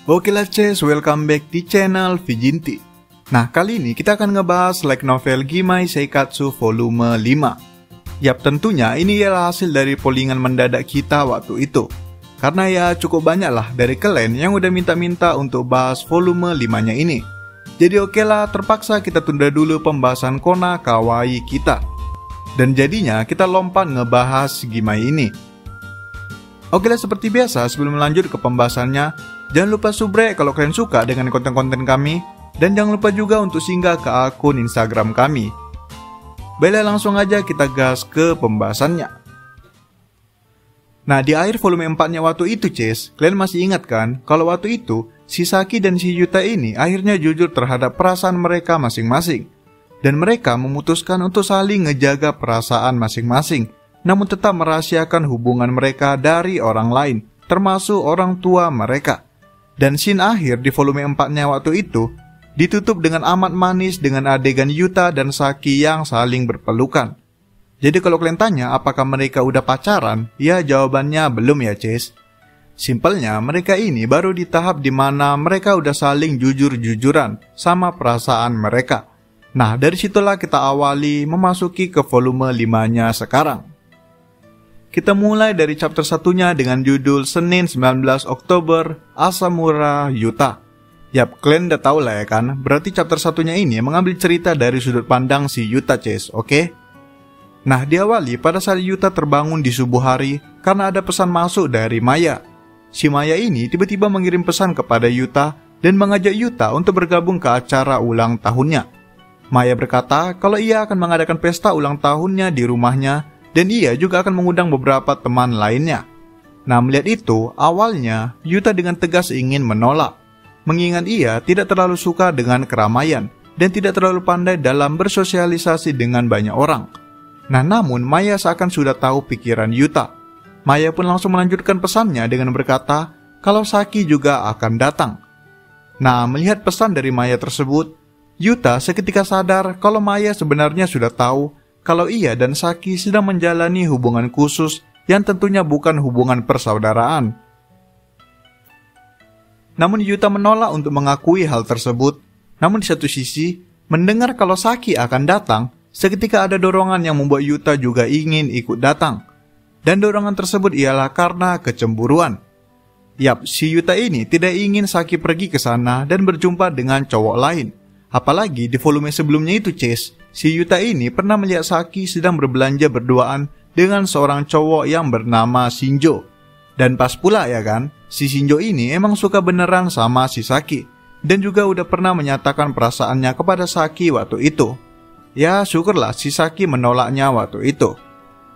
Oke lah Ces, welcome back di channel Vijinti. Nah, kali ini kita akan ngebahas light novel Gimai Seikatsu volume 5. Yap, tentunya ini ialah hasil dari pollingan mendadak kita waktu itu. Karena ya cukup banyak lah dari kalian yang udah minta-minta untuk bahas volume 5-nya ini. Jadi oke lah, terpaksa kita tunda dulu pembahasan Kona Kawaii kita. Dan jadinya kita lompat ngebahas Gimai ini. Oke lah, seperti biasa sebelum lanjut ke pembahasannya, jangan lupa subrek kalau kalian suka dengan konten-konten kami. Dan jangan lupa juga untuk singgah ke akun Instagram kami. Baiklah, langsung aja kita gas ke pembahasannya. Nah, di akhir volume 4-nya waktu itu, Ces, kalian masih ingat kan kalau waktu itu si Saki dan si Yuta ini akhirnya jujur terhadap perasaan mereka masing-masing. Dan mereka memutuskan untuk saling ngejaga perasaan masing-masing, namun tetap merahasiakan hubungan mereka dari orang lain, termasuk orang tua mereka. Dan scene akhir di volume 4-nya waktu itu ditutup dengan amat manis dengan adegan Yuta dan Saki yang saling berpelukan. Jadi kalau kalian tanya apakah mereka udah pacaran, ya jawabannya belum ya Ces. Simpelnya mereka ini baru di tahap dimana mereka udah saling jujur-jujuran sama perasaan mereka. Nah, dari situlah kita awali memasuki ke volume 5-nya sekarang. Kita mulai dari chapter 1-nya dengan judul Senin 19 Oktober, Asamura Yuta. Yap, kalian udah tahu lah ya kan, berarti chapter 1-nya ini mengambil cerita dari sudut pandang si Yuta, Ces, oke? Nah, diawali pada saat Yuta terbangun di subuh hari karena ada pesan masuk dari Maya. Si Maya ini tiba-tiba mengirim pesan kepada Yuta dan mengajak Yuta untuk bergabung ke acara ulang tahunnya. Maya berkata kalau ia akan mengadakan pesta ulang tahunnya di rumahnya dan ia juga akan mengundang beberapa teman lainnya. Nah, melihat itu, awalnya Yuta dengan tegas ingin menolak. Mengingat ia tidak terlalu suka dengan keramaian dan tidak terlalu pandai dalam bersosialisasi dengan banyak orang. Nah, namun Maya seakan sudah tahu pikiran Yuta. Maya pun langsung melanjutkan pesannya dengan berkata kalau Saki juga akan datang. Nah, melihat pesan dari Maya tersebut, Yuta seketika sadar kalau Maya sebenarnya sudah tahu kalau ia dan Saki sedang menjalani hubungan khusus yang tentunya bukan hubungan persaudaraan. Namun Yuta menolak untuk mengakui hal tersebut. Namun di satu sisi, mendengar kalau Saki akan datang, seketika ada dorongan yang membuat Yuta juga ingin ikut datang. Dan dorongan tersebut ialah karena kecemburuan. Yap, si Yuta ini tidak ingin Saki pergi ke sana dan berjumpa dengan cowok lain. Apalagi di volume sebelumnya itu, Ces, si Yuta ini pernah melihat Saki sedang berbelanja berduaan dengan seorang cowok yang bernama Shinjo. Dan pas pula ya kan, si Shinjo ini emang suka beneran sama si Saki. Dan juga udah pernah menyatakan perasaannya kepada Saki waktu itu. Ya syukurlah si Saki menolaknya waktu itu.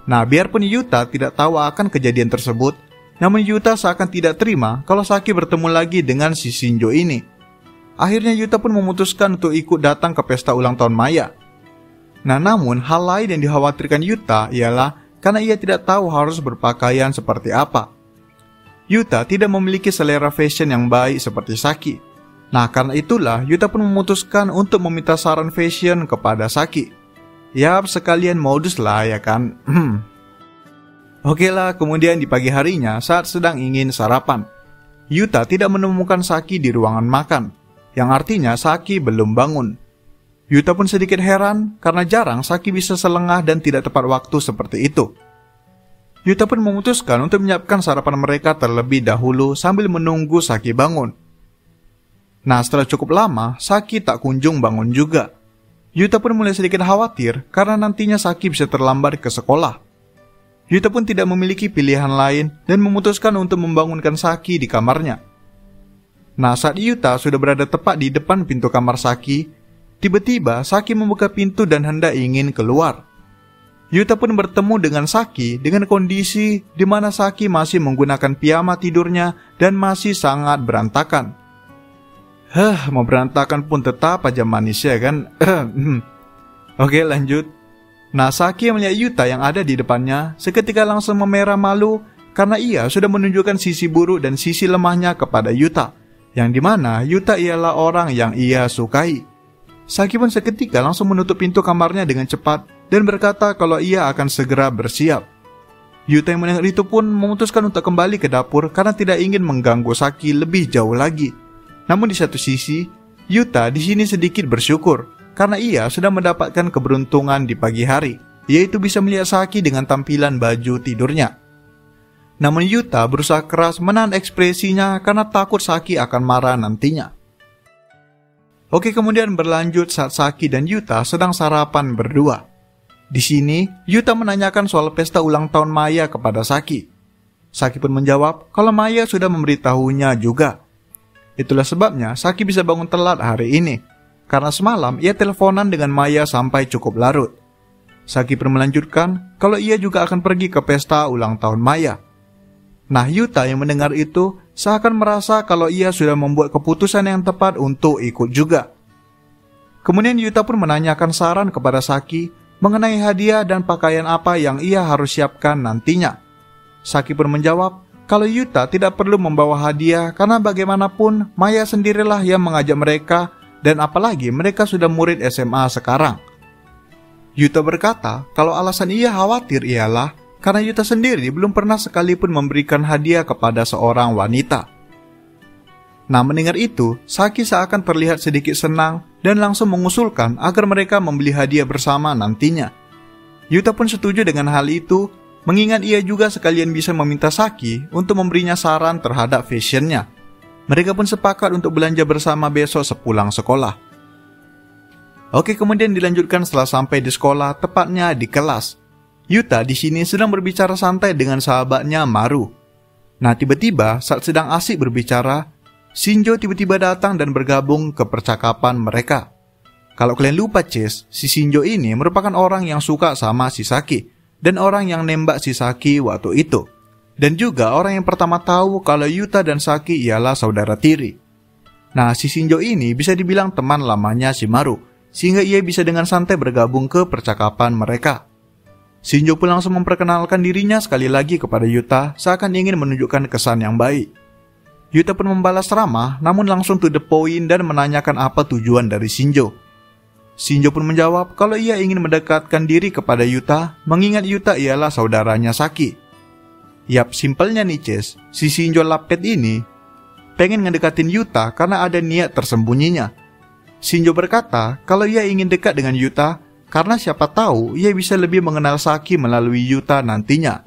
Nah, biarpun Yuta tidak tahu akan kejadian tersebut, namun Yuta seakan tidak terima kalau Saki bertemu lagi dengan si Shinjo ini. Akhirnya Yuta pun memutuskan untuk ikut datang ke pesta ulang tahun Maya. Nah, namun hal lain yang dikhawatirkan Yuta ialah karena ia tidak tahu harus berpakaian seperti apa. Yuta tidak memiliki selera fashion yang baik seperti Saki. Nah, karena itulah Yuta pun memutuskan untuk meminta saran fashion kepada Saki. Yap, sekalian modus lah ya kan. Oke lah, kemudian di pagi harinya saat sedang ingin sarapan, Yuta tidak menemukan Saki di ruangan makan, yang artinya Saki belum bangun. Yuta pun sedikit heran karena jarang Saki bisa selengah dan tidak tepat waktu seperti itu. Yuta pun memutuskan untuk menyiapkan sarapan mereka terlebih dahulu sambil menunggu Saki bangun. Nah, setelah cukup lama, Saki tak kunjung bangun juga. Yuta pun mulai sedikit khawatir karena nantinya Saki bisa terlambat ke sekolah. Yuta pun tidak memiliki pilihan lain dan memutuskan untuk membangunkan Saki di kamarnya. Nah, saat Yuta sudah berada tepat di depan pintu kamar Saki, tiba-tiba Saki membuka pintu dan hendak ingin keluar. Yuta pun bertemu dengan Saki dengan kondisi di mana Saki masih menggunakan piyama tidurnya dan masih sangat berantakan. Mau berantakan pun tetap aja manis ya kan? Oke, lanjut. Nah, Saki melihat Yuta yang ada di depannya seketika langsung memerah malu karena ia sudah menunjukkan sisi buruk dan sisi lemahnya kepada Yuta, yang dimana Yuta ialah orang yang ia sukai. Saki pun seketika langsung menutup pintu kamarnya dengan cepat dan berkata kalau ia akan segera bersiap. Yuta yang mendengar itu pun memutuskan untuk kembali ke dapur karena tidak ingin mengganggu Saki lebih jauh lagi. Namun di satu sisi, Yuta di sini sedikit bersyukur karena ia sudah mendapatkan keberuntungan di pagi hari, yaitu bisa melihat Saki dengan tampilan baju tidurnya. Namun Yuta berusaha keras menahan ekspresinya karena takut Saki akan marah nantinya. Oke, kemudian berlanjut saat Saki dan Yuta sedang sarapan berdua. Di sini, Yuta menanyakan soal pesta ulang tahun Maya kepada Saki. Saki pun menjawab kalau Maya sudah memberitahunya juga. Itulah sebabnya Saki bisa bangun telat hari ini, karena semalam ia teleponan dengan Maya sampai cukup larut. Saki pun melanjutkan kalau ia juga akan pergi ke pesta ulang tahun Maya. Nah, Yuta yang mendengar itu seakan merasa kalau ia sudah membuat keputusan yang tepat untuk ikut juga. Kemudian Yuta pun menanyakan saran kepada Saki mengenai hadiah dan pakaian apa yang ia harus siapkan nantinya. Saki pun menjawab kalau Yuta tidak perlu membawa hadiah karena bagaimanapun Maya sendirilah yang mengajak mereka dan apalagi mereka sudah murid SMA sekarang. Yuta berkata kalau alasan ia khawatir ialah karena Yuta sendiri belum pernah sekalipun memberikan hadiah kepada seorang wanita. Nah, mendengar itu, Saki seakan terlihat sedikit senang dan langsung mengusulkan agar mereka membeli hadiah bersama nantinya. Yuta pun setuju dengan hal itu, mengingat ia juga sekalian bisa meminta Saki untuk memberinya saran terhadap fashionnya. Mereka pun sepakat untuk belanja bersama besok sepulang sekolah. Oke, kemudian dilanjutkan setelah sampai di sekolah, tepatnya di kelas. Yuta di sini sedang berbicara santai dengan sahabatnya Maru. Nah, tiba-tiba saat sedang asik berbicara, Shinjo tiba-tiba datang dan bergabung ke percakapan mereka. Kalau kalian lupa, Ches, si Shinjo ini merupakan orang yang suka sama si Saki dan orang yang nembak si Saki waktu itu. Dan juga orang yang pertama tahu kalau Yuta dan Saki ialah saudara tiri. Nah, si Shinjo ini bisa dibilang teman lamanya si Maru, sehingga ia bisa dengan santai bergabung ke percakapan mereka. Shinjo pun langsung memperkenalkan dirinya sekali lagi kepada Yuta, seakan ingin menunjukkan kesan yang baik. Yuta pun membalas ramah, namun langsung to the point dan menanyakan apa tujuan dari Shinjo. Shinjo pun menjawab kalau ia ingin mendekatkan diri kepada Yuta, mengingat Yuta ialah saudaranya Saki. Yap, simpelnya nih, Ches, si Shinjo Lapket ini pengen ngedekatin Yuta karena ada niat tersembunyinya. Shinjo berkata kalau ia ingin dekat dengan Yuta karena siapa tahu ia bisa lebih mengenal Saki melalui Yuta nantinya.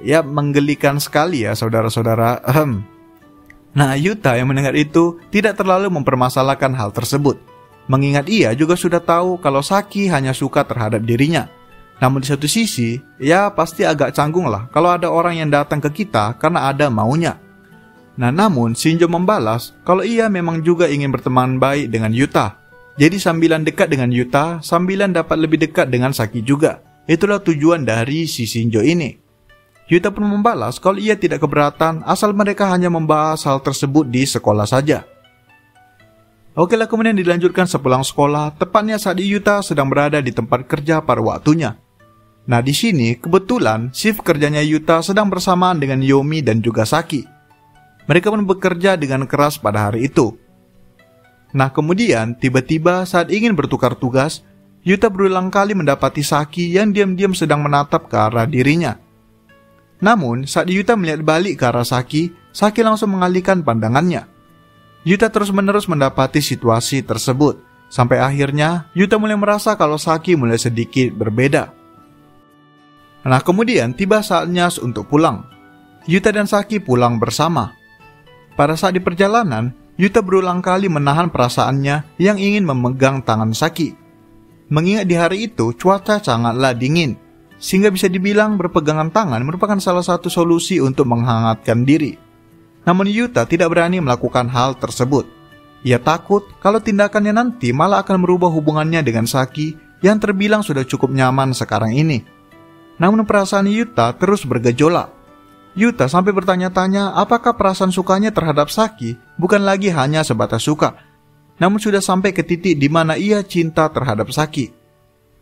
Ya, menggelikan sekali ya saudara-saudara. Nah, Yuta yang mendengar itu tidak terlalu mempermasalahkan hal tersebut, mengingat ia juga sudah tahu kalau Saki hanya suka terhadap dirinya. Namun di satu sisi, ya pasti agak canggung lah kalau ada orang yang datang ke kita karena ada maunya. Nah, namun Shinjo membalas kalau ia memang juga ingin berteman baik dengan Yuta. Jadi sambilan dekat dengan Yuta, sambilan dapat lebih dekat dengan Saki juga. Itulah tujuan dari si Shinjo ini. Yuta pun membalas kalau ia tidak keberatan asal mereka hanya membahas hal tersebut di sekolah saja. Oke lah, kemudian dilanjutkan sepulang sekolah, tepatnya saat Yuta sedang berada di tempat kerja pada waktunya. Nah, di sini kebetulan shift kerjanya Yuta sedang bersamaan dengan Yomi dan juga Saki. Mereka pun bekerja dengan keras pada hari itu. Nah, kemudian tiba-tiba saat ingin bertukar tugas, Yuta berulang kali mendapati Saki yang diam-diam sedang menatap ke arah dirinya. Namun, saat Yuta melihat balik ke arah Saki, Saki langsung mengalihkan pandangannya. Yuta terus-menerus mendapati situasi tersebut, sampai akhirnya Yuta mulai merasa kalau Saki mulai sedikit berbeda. Nah, kemudian tiba saatnya untuk pulang. Yuta dan Saki pulang bersama. Pada saat di perjalanan, Yuta berulang kali menahan perasaannya yang ingin memegang tangan Saki. Mengingat di hari itu cuaca sangatlah dingin, sehingga bisa dibilang berpegangan tangan merupakan salah satu solusi untuk menghangatkan diri. Namun Yuta tidak berani melakukan hal tersebut. Ia takut kalau tindakannya nanti malah akan merubah hubungannya dengan Saki yang terbilang sudah cukup nyaman sekarang ini. Namun perasaan Yuta terus bergejolak. Yuta sampai bertanya-tanya apakah perasaan sukanya terhadap Saki bukan lagi hanya sebatas suka, namun sudah sampai ke titik di mana ia cinta terhadap Saki.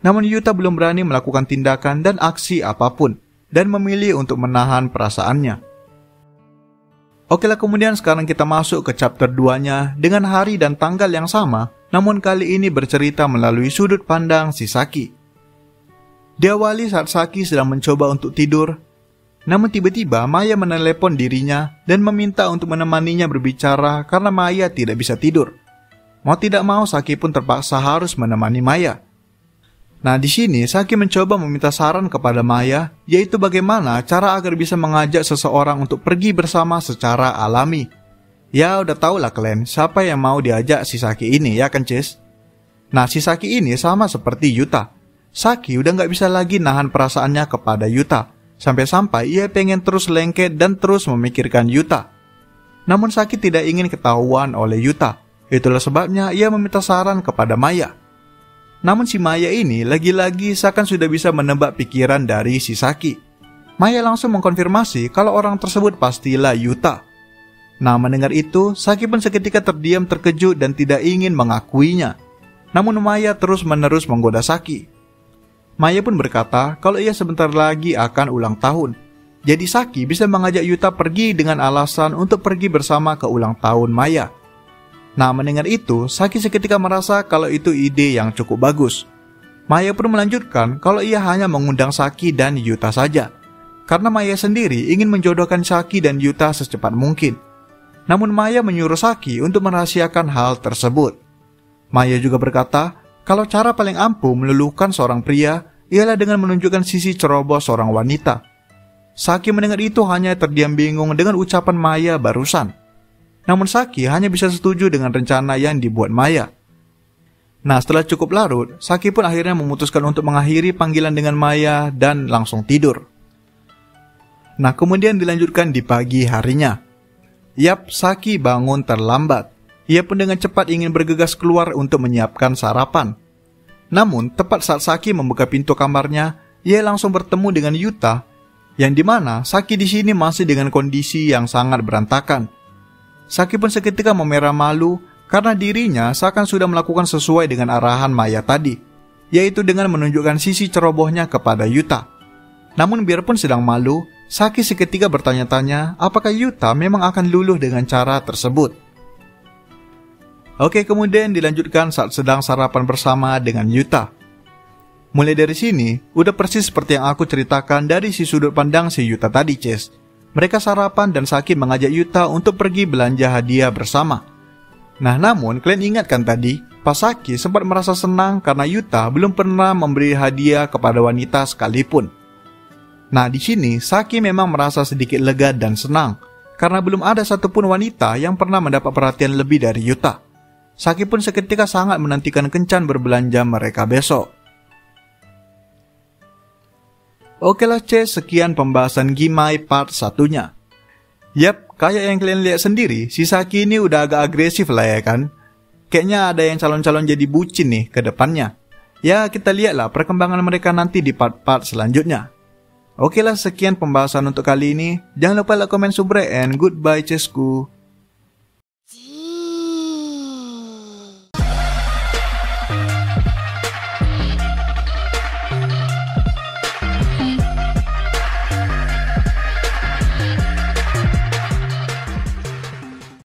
Namun Yuta belum berani melakukan tindakan dan aksi apapun, dan memilih untuk menahan perasaannya. Oke lah, kemudian sekarang kita masuk ke chapter 2-nya dengan hari dan tanggal yang sama, namun kali ini bercerita melalui sudut pandang si Saki. Diawali saat Saki sedang mencoba untuk tidur. Namun tiba-tiba Maya menelepon dirinya dan meminta untuk menemaninya berbicara karena Maya tidak bisa tidur. Mau tidak mau Saki pun terpaksa harus menemani Maya. Nah, di sini Saki mencoba meminta saran kepada Maya, yaitu bagaimana cara agar bisa mengajak seseorang untuk pergi bersama secara alami. Ya udah tau lah kalian, siapa yang mau diajak si Saki ini ya kan Cis? Nah, si Saki ini sama seperti Yuta. Saki udah gak bisa lagi nahan perasaannya kepada Yuta. Sampai-sampai ia pengen terus lengket dan terus memikirkan Yuta. Namun Saki tidak ingin ketahuan oleh Yuta. Itulah sebabnya ia meminta saran kepada Maya. Namun si Maya ini lagi-lagi seakan sudah bisa menebak pikiran dari si Saki. Maya langsung mengkonfirmasi kalau orang tersebut pastilah Yuta. Nah, mendengar itu, Saki pun seketika terdiam terkejut dan tidak ingin mengakuinya. Namun Maya terus-menerus menggoda Saki. Maya pun berkata kalau ia sebentar lagi akan ulang tahun. Jadi Saki bisa mengajak Yuta pergi dengan alasan untuk pergi bersama ke ulang tahun Maya. Nah, mendengar itu, Saki seketika merasa kalau itu ide yang cukup bagus. Maya pun melanjutkan kalau ia hanya mengundang Saki dan Yuta saja. Karena Maya sendiri ingin menjodohkan Saki dan Yuta secepat mungkin. Namun Maya menyuruh Saki untuk merahasiakan hal tersebut. Maya juga berkata kalau cara paling ampuh meluluhkan seorang pria ialah dengan menunjukkan sisi ceroboh seorang wanita. Saki mendengar itu hanya terdiam bingung dengan ucapan Maya barusan. Namun Saki hanya bisa setuju dengan rencana yang dibuat Maya. Nah, setelah cukup larut, Saki pun akhirnya memutuskan untuk mengakhiri panggilan dengan Maya dan langsung tidur. Nah, kemudian dilanjutkan di pagi harinya. Yap, Saki bangun terlambat. Ia pun dengan cepat ingin bergegas keluar untuk menyiapkan sarapan. Namun, tepat saat Saki membuka pintu kamarnya, ia langsung bertemu dengan Yuta, yang dimana Saki di sini masih dengan kondisi yang sangat berantakan. Saki pun seketika memerah malu karena dirinya seakan sudah melakukan sesuai dengan arahan Maya tadi, yaitu dengan menunjukkan sisi cerobohnya kepada Yuta. Namun biarpun sedang malu, Saki seketika bertanya-tanya apakah Yuta memang akan luluh dengan cara tersebut. Oke, kemudian dilanjutkan saat sedang sarapan bersama dengan Yuta. Mulai dari sini, udah persis seperti yang aku ceritakan dari si sudut pandang si Yuta tadi, Cis. Mereka sarapan dan Saki mengajak Yuta untuk pergi belanja hadiah bersama. Nah, namun kalian ingatkan tadi, pas Saki sempat merasa senang karena Yuta belum pernah memberi hadiah kepada wanita sekalipun. Nah, di sini Saki memang merasa sedikit lega dan senang karena belum ada satupun wanita yang pernah mendapat perhatian lebih dari Yuta. Saki pun seketika sangat menantikan kencan berbelanja mereka besok. Oke lah Cis, sekian pembahasan Gimai part 1-nya. Yap, kayak yang kalian lihat sendiri, si Saki ini udah agak agresif lah ya kan. Kayaknya ada yang calon-calon jadi bucin nih ke depannya. Ya, kita lihatlah perkembangan mereka nanti di part-part selanjutnya. Oke lah, sekian pembahasan untuk kali ini. Jangan lupa like, komen, subscribe, and goodbye Cisku.